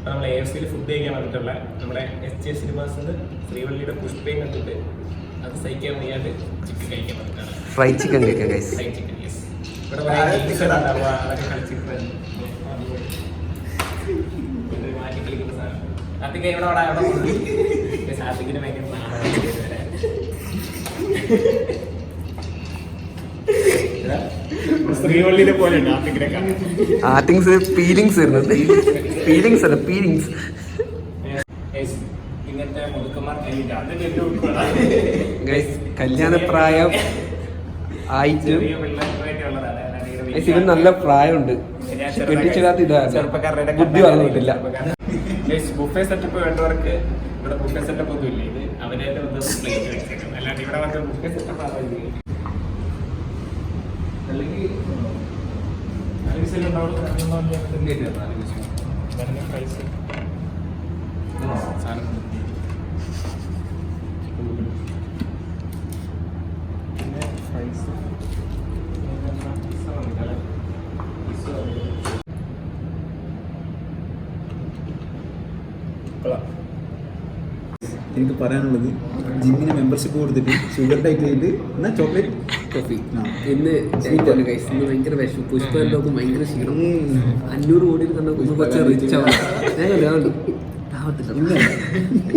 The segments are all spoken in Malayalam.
നമ്മൾ AFC ഫുഡ് കഴിക്കാൻ വന്നിട്ടുള്ള നമ്മുടെ SJ സിനിമാസിൽ ശ്രീവള്ളിയുടെ പുഷ്പയും കണ്ടിട്ട് അത് സഹിക്കാൻ വയ്യാണ്ട് ചിക്കൻ കഴിക്കാൻ വന്നിട്ടാണ്. ഫ്രൈഡ് ചിക്കൻ കഴിക്കാം ഗൈസ്. ഫ്രൈഡ് ചിക്കൻ ഇവിടെ ഉണ്ടാവുക അതൊക്കെ കളിച്ചിട്ട് മാറ്റി കളിക്കുന്ന സാധനം അതൊക്കെ ഇവിടെ അവിടെ സാധിക്കിന് ഭയങ്കര ശ്രീവള്ളിനെ പോലെ ആർട്ടിങ്സ് പീലിങ്സ് വരുന്നുണ്ട്. പീലിങ്സ് അല്ല പീലിങ്സ്. ഇങ്ങനത്തെ മുതുക്കന്മാർ കല്യാണപ്രായം ആയിട്ട് ഇവൻ നല്ല പ്രായമുണ്ട്. കെട്ടിച്ചിടാത്ത ഇതാണ് ബുദ്ധി വളർന്നിട്ടില്ല. ബുഫേ സെറ്റപ്പ് വേണ്ടവർക്ക് ഇവിടെ ബുഫേ സെറ്റപ്പ് ഒന്നും ഇല്ല. ഇത് അവരെ പ്ലേറ്റ് വെച്ചേക്കുന്നത് അല്ലാണ്ട് ഇവിടെ വന്ന് ബുഫേ സെറ്റപ്പ് ആവാൻ അല്ലെങ്കിൽ എനിക്ക് പറയാനുള്ളത് ജിമ്മിന് മെമ്പർഷിപ്പ് കൊടുത്തിട്ട് ഷുഗർ ഡയറ്റ് ചെയ്തിട്ട് എന്നാൽ ചോക്ലേറ്റ് കോഫി ഇന്ന് ഭയങ്കര വിഷം. പുഷ്പ എല്ലാവർക്കും ഭയങ്കര ക്ഷീണം. 500 കോടി കണ്ട കുറച്ച് റിച്ച് ആവാൻ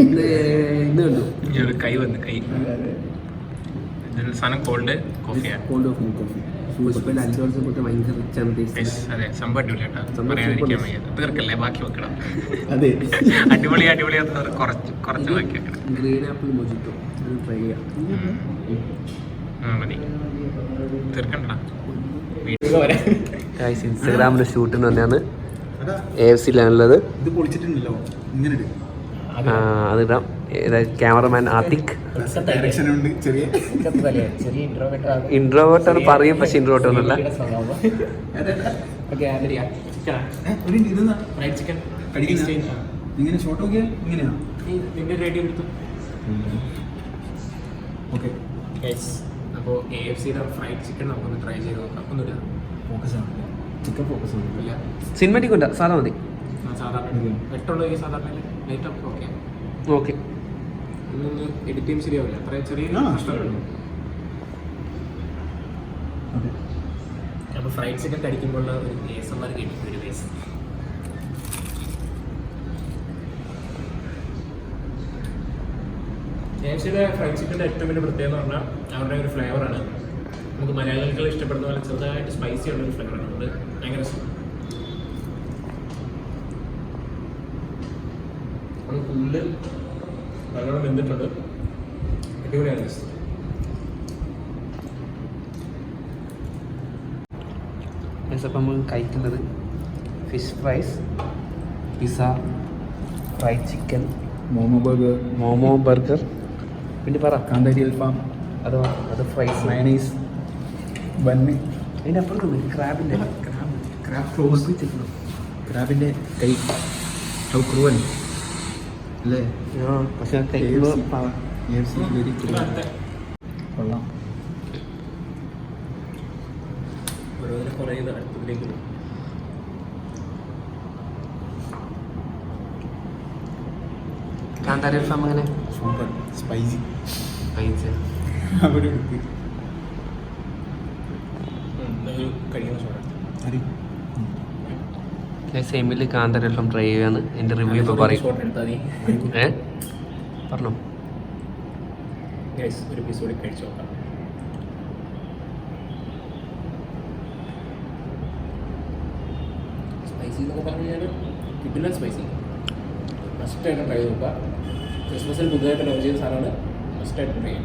ഇന്ന് കണ്ടു കൈ വന്ന് കൈ സാധനം കോൾഡ് കോഫിയാണ്. കോൾഡ് കോഫി പുഷ്പയിൽ 5 വർഷം കൊണ്ട് ഭയങ്കര റിച്ചാണ്. അതെ സംഭവം അടിപൊളിയാട്ടോ. പറയാതിരിക്കാൻ വയ്യ. തീർക്കല്ലേ ബാക്കി വെക്കണം. അതെ അടിപൊളി കുറച്ച് ബാക്കി വെക്കണം. ഗ്രീൻ ആപ്പിൾ മൊജിറ്റോ ട്രൈ ചെയ്യാം. മതി തീർക്കണ്ട. ഇൻസ്റ്റാഗ്രാമിൽ ഷൂട്ടിന് തന്നെയാണ് AFCയിലാണുള്ളത്. ഇത് പൊളിച്ചിട്ടുണ്ടല്ലോ ഇങ്ങനെ അതിടാം. ക്യാമറമാൻ ആത്തിക്. ഇൻട്രോവേർട്ടാണ് പറയും, പക്ഷെ ഇൻട്രോവേർട്ട് ഒന്നുമല്ല. ഇങ്ങനെ ഷോട്ട് നോക്കിയാ ഇങ്ങനെയാ ഓക്കെ. അപ്പോൾ AFCയുടെ ഫ്രൈഡ് ചിക്കൻ നമുക്കൊന്ന് ട്രൈ ചെയ്ത് നോക്കാം. ഒന്നുമില്ല, ഫോക്കസാണ് ചിക്കൻ ഫോക്കസ് ഇല്ല സിനിമാറ്റിക് ഉണ്ട്. സാധാ മതി. സാധാരണ വെട്ടുള്ള സാധാരണ ലൈറ്റ് ഒക്കെ ഓക്കെ ഓക്കെ. ഇന്നൊന്ന് എഡിറ്റ് ചെയ്യുമ്പോൾ ശരിയാവില്ല. അത്ര ചെറിയ നഷ്ടമുള്ളൂ. അപ്പോൾ ഫ്രൈഡ് ചിക്കൻ കഴിക്കുമ്പോൾ ഒരു ASMR കേട്ടിട്ട് ഒരു വേസ്. AFCയുടെ ഫ്രൈഡ് ചിക്കൻ്റെ ഏറ്റവും വലിയ പ്രത്യേകത എന്ന് പറഞ്ഞാൽ അവരുടെ ഒരു ഫ്ലേവറാണ്. നമുക്ക് മലയാളികൾ ഇഷ്ടപ്പെടുന്ന പോലെ ചെറുതായിട്ട് സ്പൈസി ഉള്ളൊരു ഫ്ലേവറാണ്. അതുകൊണ്ട് ഭയങ്കര ഉള്ളിൽ നല്ലോണം വെന്തിട്ടുണ്ട്. അടിപൊളിയാണ്. അപ്പം നമ്മൾ കഴിക്കുന്നത് fish fries, pizza, fried chicken, momo burger, പിന്നെ പറ കാന്താരി അൽഫാം, അത് ഫ്രൈസ്, മയണൈസ്, ബണ്ണ്. അതിൻ്റെ അപ്പുറത്ത് ക്രാബിൻ്റെ ക്രാബ് ഫ്രോസ്, ക്രാബിൻ്റെ കൈ ക്രൂവൻ അല്ലേ? പക്ഷെ കൊള്ളാം. ഓരോന്നിനെ കുറേ അടുത്തതിലേക്ക് കാന്താരി അൽഫാം അങ്ങനെ സൂപ്പർ സ്പൈസി കഴിച്ച് അവിടെ എടുത്ത് കഴിയുന്ന ചോറ് സെയിമിൽ കാന്താരി അൽഫാം ട്രൈ ചെയ്യാന്ന് എൻ്റെ റിവ്യൂ ഇപ്പോൾ പറയും. പറഞ്ഞോ ഒരു പീസ് കൂടി കഴിച്ചു നോക്കാം. സ്പൈസി എന്നൊക്കെ പറഞ്ഞു കഴിഞ്ഞാൽ കിട്ടില്ല. സ്പൈസി മസ്റ്റായിട്ട് ട്രൈ ചെയ്ത് നോക്കുക. ക്രിസ്മസിൽ പുതുതായിട്ട് ലോഞ്ച് ചെയ്ത സാധനമാണ്. മസ്റ്റായിട്ട് ട്രൈ ചെയ്യും.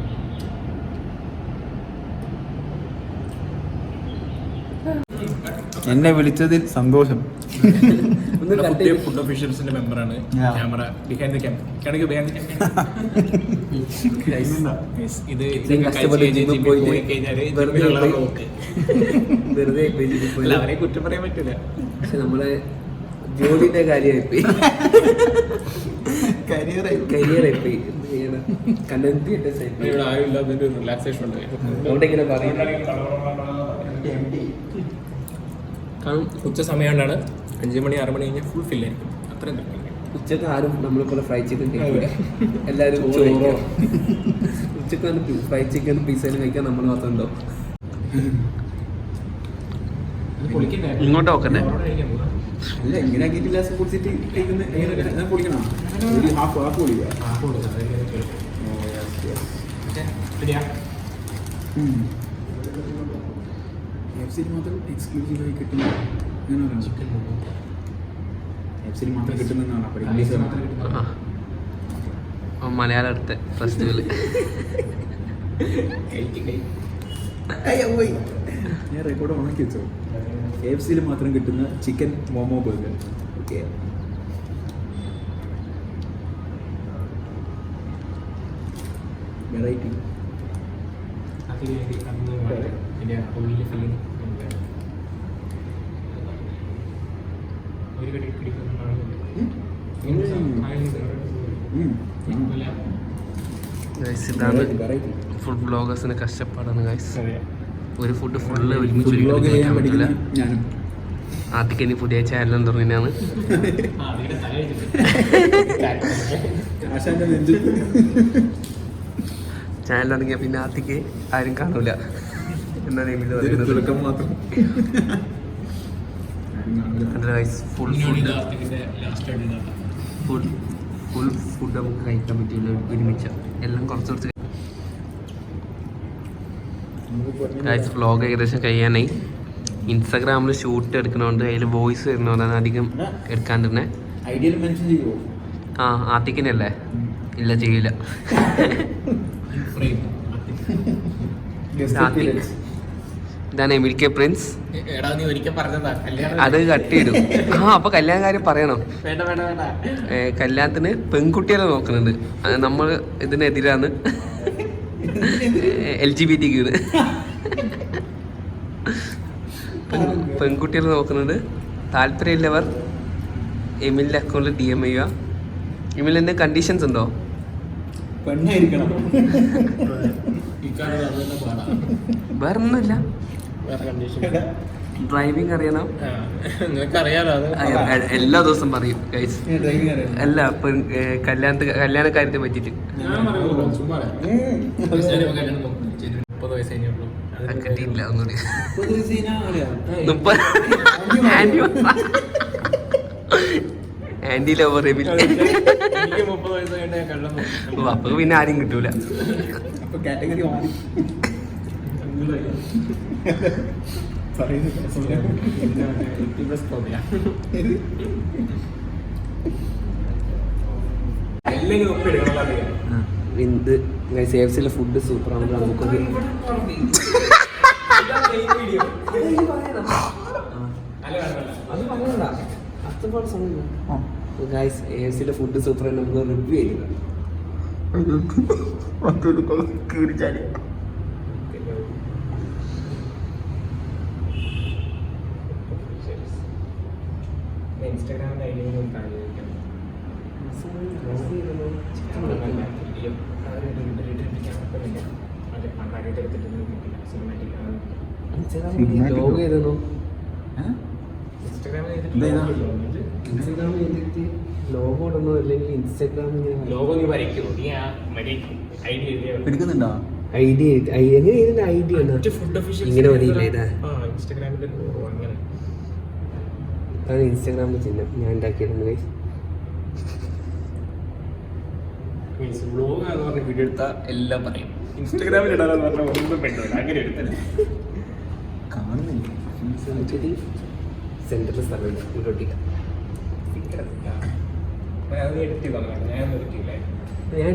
എന്നെ വിളിച്ചതിൽ സന്തോഷം. ഫുഡ് ഒഫീഷ്യൽസിന്റെ മെമ്പറാണ്. ക്യാമറ ബിഹൈൻഡ് ദ ക്യാമറ ഇത് പോയി കഴിഞ്ഞാല് അവരെ കുറ്റം പറയാൻ പറ്റില്ല. പക്ഷെ നമ്മളെ ജോലിന്റെ കാര്യമായിപ്പോയി, കരിയറായിപ്പോയി. ഇവിടെ ആരുമില്ല. അതിന്റെ റിലാക്സേഷൻ ഉണ്ട്. അതുകൊണ്ടിങ്ങനെ പറയും. കാരണം ഉച്ച സമയം കൊണ്ടാണ് 5 മണി 6 മണി കഴിഞ്ഞാൽ ഫുൾ ഫില്ലായിരിക്കും. അത്രയും തിരക്കാണ്. ഉച്ചക്ക് ആരും നമ്മളിപ്പോൾ ഫ്രൈഡ് ചിക്കൻ കഴിക്കില്ല, എല്ലാവരും ചോറോ ഉച്ചക്ക് ഫ്രൈഡ് ചിക്കൻ പിസയിലും കഴിക്കാൻ നമ്മൾ മാത്രം ഉണ്ടോ? ഇങ്ങോട്ട് നോക്കണ്ടേ? അല്ല ഇങ്ങനെ ആക്കിയിട്ട് ലാസ്റ്റ് പൊടിച്ചിട്ട് കഴിക്കുന്ന എങ്ങനെ പൊടിക്കണം? ഒരു ഹാഫ് പൊടിക്കുക. എഫ്സിയിൽ മാത്രം എക്സ്ക്ലൂസീവായി കിട്ടുന്ന അങ്ങനെ ചിക്കൻ എഫ്സിയിൽ മാത്രം കിട്ടുന്നതാണ്. അപ്പോൾ ഇംഗ്ലീഷ് മലയാളം എടുത്ത ഫെസ്റ്റിവല് ഞാൻ റെക്കോർഡ് ഉണക്കി വെച്ചോ. KFCയിൽ മാത്രം കിട്ടുന്ന chicken momo burger. Okay, variety. ഇതാണ് ഫുഡ് ബ്ലോഗേഴ്സിന് കഷ്ടപ്പാടാണ് ഗൈസ്. ഒരു ഫുഡ് ഫുള്ള് ഒരുമിച്ച് ചെയ്യാൻ പഠിക്കുന്ന ഞാനും ആദ്യക്ക് ഇനി പുതിയ ചാനൽ തുടങ്ങിയാണ്. ആശാന്റെ നെഞ്ച് ചാനൽ തുടങ്ങിയ പിന്നെ ആദ്യക്ക് ആരും കാണൂല എന്നാണ് എമിലി പറയുന്നത്. തുടക്കം മാത്രം. ഫുൾ ഫുഡ് നമുക്ക് കഴിക്കാൻ പറ്റില്ല ഒരുമിച്ച, എല്ലാം കുറച്ച് ഗൈസ്. വ്ളോഗ് ഏകദേശം കഴിയാനായി. ഇൻസ്റ്റാഗ്രാമിൽ ഷൂട്ട് എടുക്കണോണ്ട് അതിൽ വോയിസ് വരുന്നോണ്ടാണ് അധികം എടുക്കാണ്ടിരുന്നത്. ഐഡിയൽ മെൻഷൻ ചെയ്യുമോ? ആ ആത്തിക്കിനല്ലേ? ഇല്ല, ചെയ്യില്ല. ഇതാണ് എമിലിക്കെ പ്രിൻസ്. അത് കട്ട് ചെയ്തു. അപ്പൊ കല്യാണക്കാര്യം പറയണം. കല്യാണത്തിന് പെൺകുട്ടികളെ നോക്കുന്നുണ്ട്. നമ്മൾ ഇതിനെതിരാണ്. LGBT പെൺകുട്ടികളെ നോക്കുന്നുണ്ട്. താല്പര്യമില്ലവർ എമിലിന്റെ അക്കൗണ്ടിൽ DM ചെയ്യുക. എമിലിന്റെ കണ്ടീഷൻസ് ഉണ്ടോ? പെണ്ണായിരിക്കണം. വേറൊന്നുമില്ല. ഡ്രൈവിംഗ് അറിയണം. എല്ലാ ദിവസം പറയും ഗൈസ്. അല്ല കല്യാണ കാര്യത്തെ പറ്റിട്ട് കിട്ടിയില്ല ഒന്നുകൂടി. 30 ആന്റി ലവർ എമിൽ. അപ്പൊ പിന്നെ ആരും കിട്ടൂല. കാറ്റഗറി മാറി. ഇത് KFCയിലെ ഫുഡ് സൂപ്പറാണ്. നമുക്കൊരു KFCയിലെ ഫുഡ് സൂപ്പറാണ്. നമുക്ക് റിവ്യൂ ചെയ്യില്ല. ഇൻസ്റ്റാഗ്രാമിൽ ലോഗ് ചെയ്തോ? ലോഗോ ഇടണോ അല്ലെങ്കിൽ ഇൻസ്റ്റാഗ്രാമിൽ എടുക്കുന്നുണ്ടോ? ഐഡിയ എങ്ങനെ ഇതിന്റെ ഐഡിയ ഇങ്ങനെ മതിയില്ല. ഇതാ അതാണ് ഇൻസ്റ്റാഗ്രാമിൽ ചിഹ്നം ഞാൻ ഉണ്ടാക്കിയിരുന്നു. വീഡിയോ എടുത്താൽ എല്ലാം പറയും. ഇൻസ്റ്റാഗ്രാമിൽ ഇടാന്ന് പറഞ്ഞാൽ ഒന്നും പെട്ടില്ല. അങ്ങനെ എടുത്തല്ലേ കാണുന്നില്ല. സെന്ററിൽ സ്ഥലമില്ല. ഇങ്ങോട്ടില്ല. എഡിറ്റ് ചെയ്താൽ ഞാൻ എഡിറ്റ് ചെയ്യില്ലേ? ഞാൻ